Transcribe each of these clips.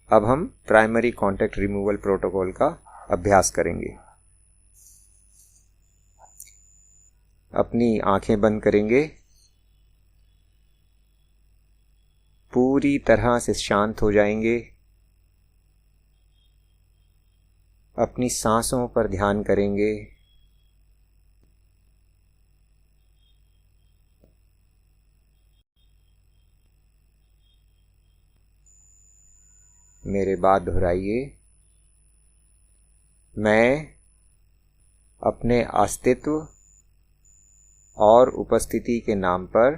अब हम primary contact removal protocol का अभ्यास करेंगे। अपनी आंखें बंद करेंगे, पूरी तरह से शांत हो जाएंगे, अपनी सांसों पर ध्यान करेंगे। मेरे बाद दोहराइए। मैं अपने अस्तित्व और उपस्थिति के नाम पर,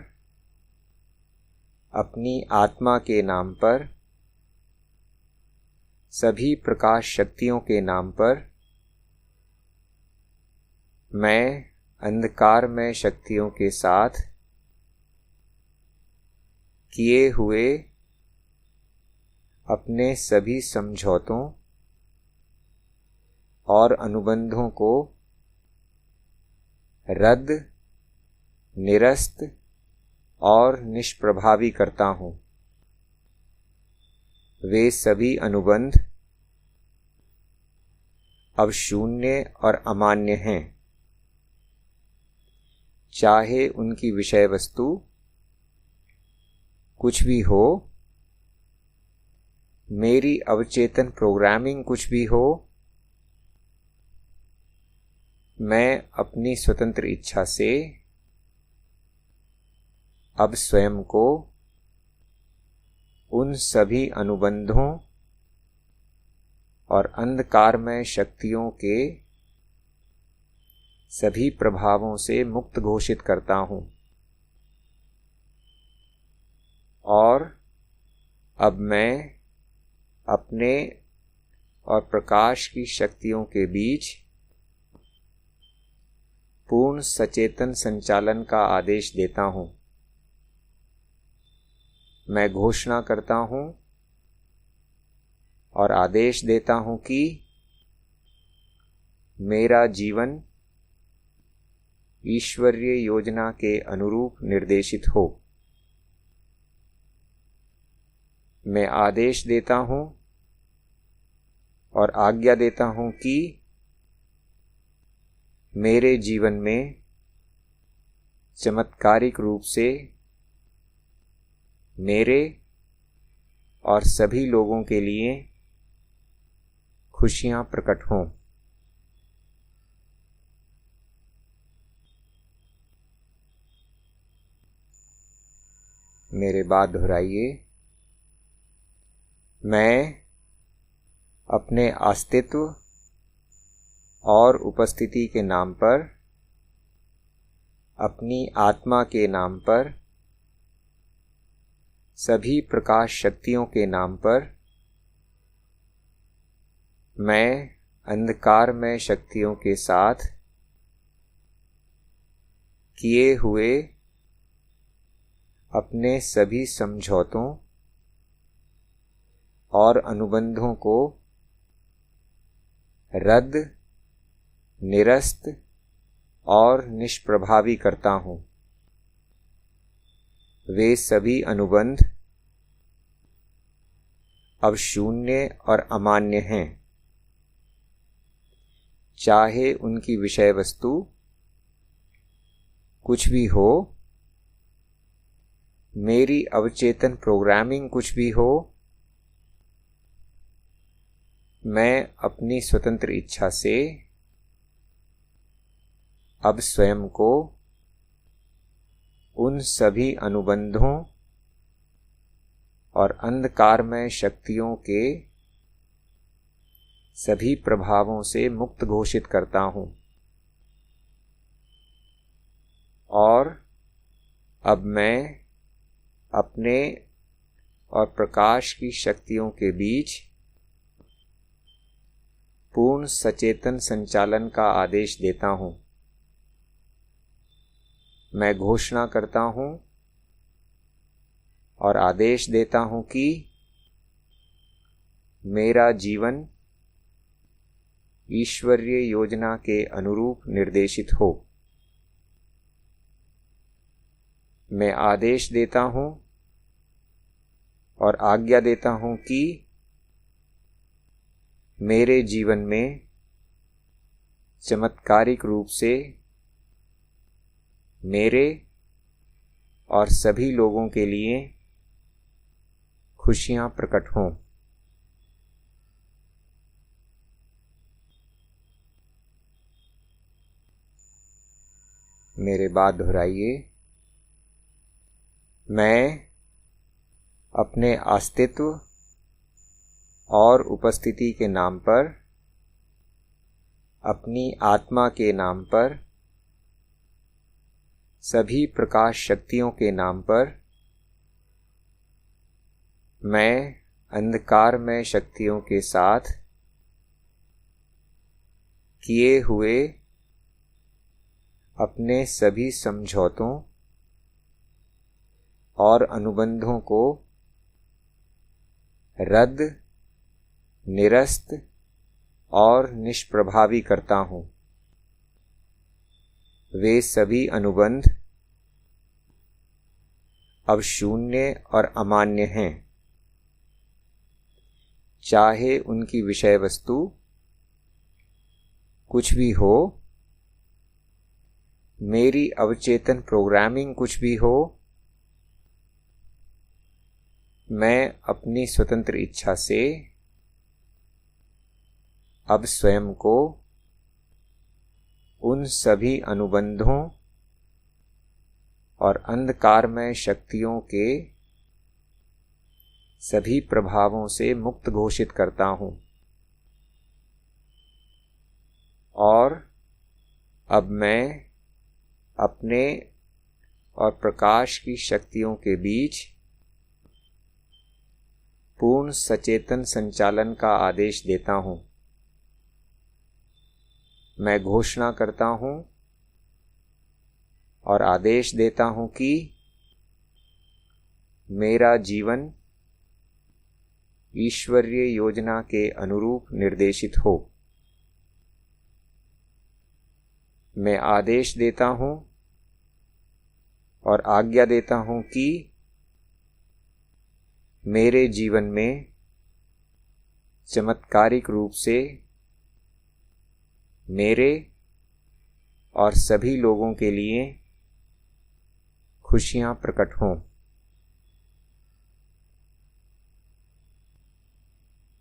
अपनी आत्मा के नाम पर, सभी प्रकाश शक्तियों के नाम पर, मैं अंधकारमय शक्तियों के साथ किए हुए अपने सभी समझौतों और अनुबंधों को रद्द, निरस्त और निष्प्रभावी करता हूँ। वे सभी अनुबंध अब शून्य और अमान्य हैं, चाहे उनकी विषय वस्तु कुछ भी हो, मेरी अवचेतन प्रोग्रामिंग कुछ भी हो। मैं अपनी स्वतंत्र इच्छा से अब स्वयं को उन सभी अनुबंधों और अंधकारमय शक्तियों के सभी प्रभावों से मुक्त घोषित करता हूँ। और अब मैं अपने और प्रकाश की शक्तियों के बीच पूर्ण सचेतन संचालन का आदेश देता हूँ। मैं घोषणा करता हूँ और आदेश देता हूँ कि मेरा जीवन ईश्वरीय योजना के अनुरूप निर्देशित हो। मैं आदेश देता हूँ और आज्ञा देता हूँ कि मेरे जीवन में चमत्कारिक रूप से मेरे और सभी लोगों के लिए खुशियाँ प्रकट हों। मेरे बाद दोहराइए। मैं अपने अस्तित्व और उपस्थिति के नाम पर, अपनी आत्मा के नाम पर, सभी प्रकाश शक्तियों के नाम पर, मैं अंधकारमय शक्तियों के साथ किए हुए अपने सभी समझौतों और अनुबंधों को रद्द, निरस्त और निष्प्रभावी करता हूँ। वे सभी अनुबंध अब शून्य और अमान्य हैं, चाहे उनकी विषय वस्तु कुछ भी हो, मेरी अवचेतन प्रोग्रामिंग कुछ भी हो। मैं अपनी स्वतंत्र इच्छा से अब स्वयं को उन सभी अनुबंधों और अंधकारमय शक्तियों के सभी प्रभावों से मुक्त घोषित करता हूँ। और अब मैं अपने और प्रकाश की शक्तियों के बीच पूर्ण सचेतन संचालन का आदेश देता हूँ। मैं घोषणा करता हूँ और आदेश देता हूँ कि मेरा जीवन ईश्वरीय योजना के अनुरूप निर्देशित हो। मैं आदेश देता हूँ और आज्ञा देता हूँ कि मेरे जीवन में चमत्कारिक रूप से मेरे और सभी लोगों के लिए खुशियां प्रकट हों। मेरे बाद दोहराइए। मैं अपने अस्तित्व और उपस्थिति के नाम पर, अपनी आत्मा के नाम पर, सभी प्रकाश शक्तियों के नाम पर, मैं अंधकारमय शक्तियों के साथ किए हुए अपने सभी समझौतों और अनुबंधों को रद्द, निरस्त और निष्प्रभावी करता हूँ। वे सभी अनुबंध अब शून्य और अमान्य हैं, चाहे उनकी विषय वस्तु कुछ भी हो, मेरी अवचेतन प्रोग्रामिंग कुछ भी हो। मैं अपनी स्वतंत्र इच्छा से अब स्वयं को उन सभी अनुबंधों और अंधकारमय शक्तियों के सभी प्रभावों से मुक्त घोषित करता हूँ। और अब मैं अपने और प्रकाश की शक्तियों के बीच पूर्ण सचेतन संचालन का आदेश देता हूँ। मैं घोषणा करता हूँ और आदेश देता हूँ कि मेरा जीवन ईश्वरीय योजना के अनुरूप निर्देशित हो। मैं आदेश देता हूँ और आज्ञा देता हूँ कि मेरे जीवन में चमत्कारिक रूप से मेरे और सभी लोगों के लिए खुशियां प्रकट हों।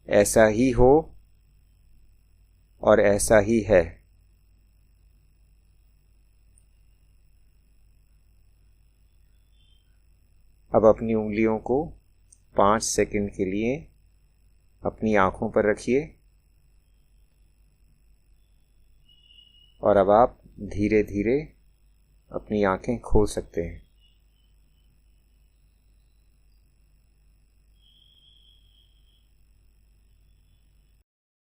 ऐसा ही हो और ऐसा ही है। अब अपनी उंगलियों को 5 सेकंड के लिए अपनी आंखों पर रखिए और अब आप धीरे धीरे अपनी आंखें खोल सकते हैं।